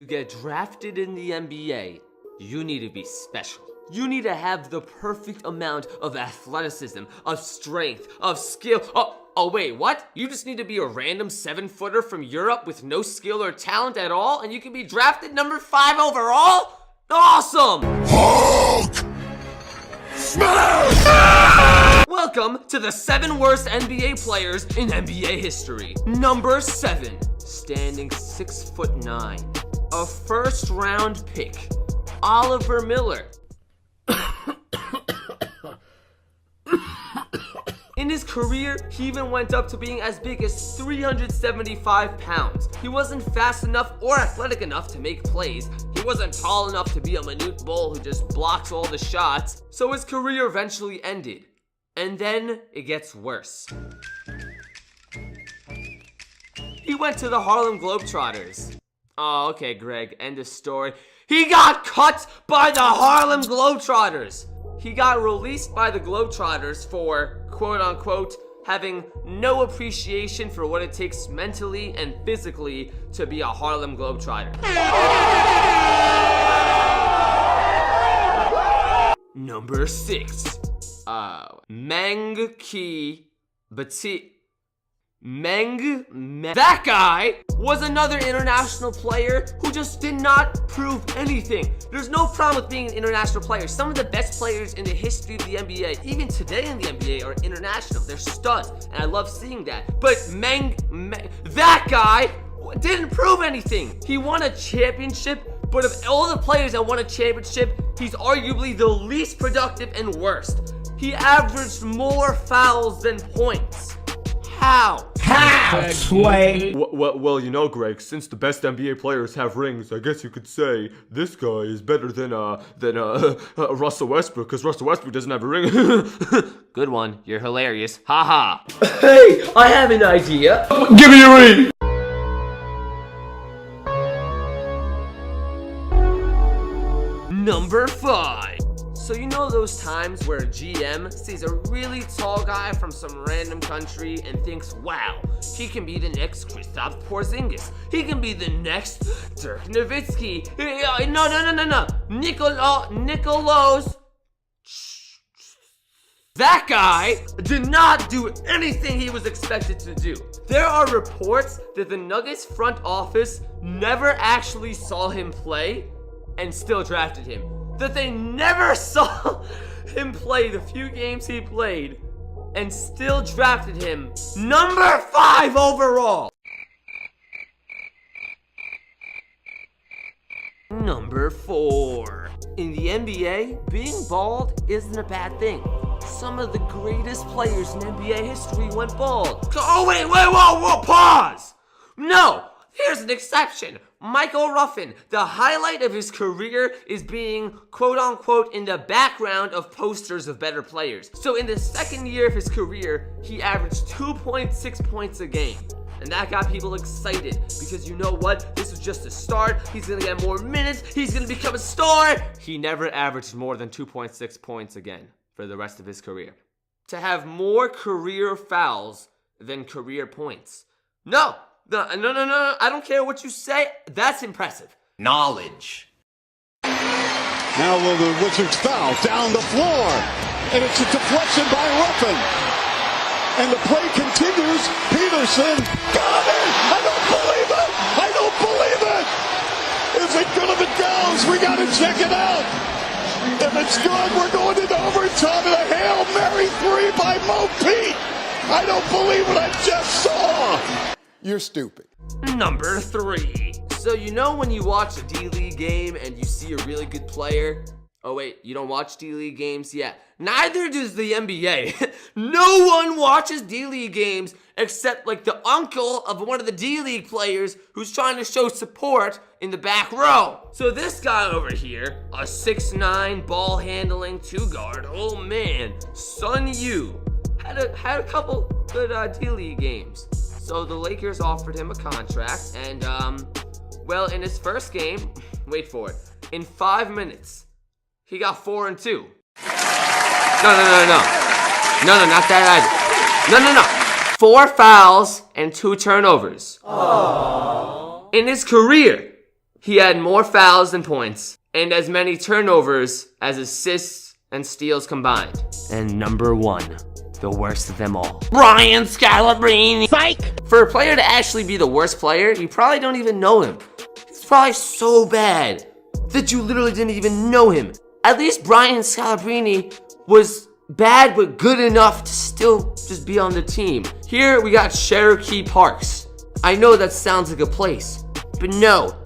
To get drafted in the NBA, you need to be special. You need to have the perfect amount of athleticism, of strength, of skill. Oh wait, what? You just need to be a random 7-footer from Europe with no skill or talent at all, and you can be drafted number 5 overall? Awesome! Hulk! Smash! Welcome to the 7 worst NBA players in NBA history. Number 7, standing 6'9", a first-round pick, Oliver Miller. In his career, he even went up to being as big as 375 pounds. He wasn't fast enough or athletic enough to make plays. He wasn't tall enough to be a minute bull who just blocks all the shots. So his career eventually ended. And then it gets worse. He went to the Harlem Globetrotters. Oh, okay, Greg, end of story. He got cut by the Harlem Globetrotters. He got released by the Globetrotters for, quote-unquote, having no appreciation for what it takes mentally and physically to be a Harlem Globetrotter. Number 6. Meng Bati. That guy was another international player who just did not prove anything. There's no problem with being an international player. Some of the best players in the history of the NBA, even today in the NBA, are international. They're studs, and I love seeing that. But that guy didn't prove anything. He won a championship, but of all the players that won a championship, he's arguably the least productive and worst. He averaged more fouls than points. How? Sway. Well, you know, Greg, since the best NBA players have rings, I guess you could say this guy is better than Russell Westbrook, because Russell Westbrook doesn't have a ring. Good one. You're hilarious. Haha. Hey, I have an idea. Give me a ring! Number 5. So you know those times where a GM sees a really tall guy from some random country and thinks, wow, he can be the next Kristaps Porzingis. He can be the next Dirk Nowitzki. No. Nicolas. That guy did not do anything he was expected to do. There are reports that the Nuggets front office never actually saw him play and still drafted him. That they never saw him play the few games he played and still drafted him number 5 overall. Number 4. In the NBA, being bald isn't a bad thing. Some of the greatest players in NBA history went bald. Oh, wait, whoa, pause! No, here's an exception. Michael Ruffin, the highlight of his career is being, quote-unquote, in the background of posters of better players. So in the second year of his career, he averaged 2.6 points a game. And that got people excited because you know what? This was just a start. He's gonna get more minutes. He's gonna become a star. He never averaged more than 2.6 points again for the rest of his career. To have more career fouls than career points. No, I don't care what you say. That's impressive. Knowledge. Now will the Wizards foul down the floor. And it's a deflection by Ruffin. And the play continues. Peterson got it! I don't believe it! Is it gonna be Downs? We gotta check it out. If it's good, we're going into overtime and a Hail Mary 3 by Mo Pete. I don't believe what I just saw. You're stupid. Number 3. So you know when you watch a D-League game and you see a really good player? Oh wait, you don't watch D-League games? Yeah. Neither does the NBA. No one watches D-League games except like the uncle of one of the D-League players who's trying to show support in the back row. So this guy over here, a 6'9", ball handling 2-guard, oh man, Sun Yu, had a couple good D-League games. So the Lakers offered him a contract, and, well, in his first game, wait for it, in 5 minutes, he got 4 and 2. No, not that either. No. 4 fouls and 2 turnovers. Aww. In his career, He had more fouls than points, and as many turnovers as assists and steals combined. And number 1, the worst of them all, Brian Scalabrine. Psych! For a player to actually be the worst player, you probably don't even know him. He's probably so bad that you literally didn't even know him. At least Brian Scalabrine was bad but good enough to still just be on the team. Here we got Cherokee Parks. I know that sounds like a place, but no,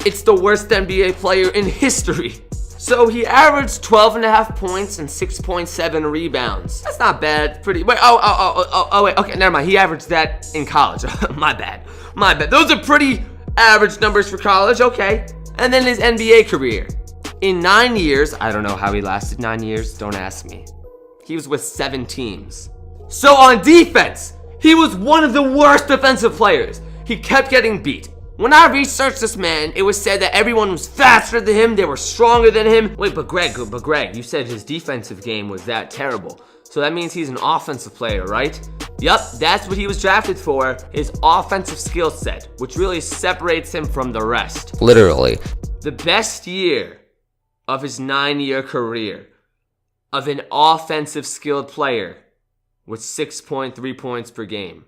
it's the worst NBA player in history. So he averaged 12.5 points and 6.7 rebounds. That's not bad. Pretty. Wait. Wait. Okay. Never mind. He averaged that in college. My bad. Those are pretty average numbers for college. Okay. And then his NBA career. In 9 years, I don't know how he lasted 9 years. Don't ask me. He was with 7 teams. So on defense, he was one of the worst defensive players. He kept getting beat. When I researched this man, it was said that everyone was faster than him, they were stronger than him. Wait, but Greg, you said his defensive game was that terrible. So that means he's an offensive player, right? Yup, that's what he was drafted for, his offensive skill set, which really separates him from the rest. Literally. The best year of his 9-year career of an offensive skilled player was 6.3 points per game.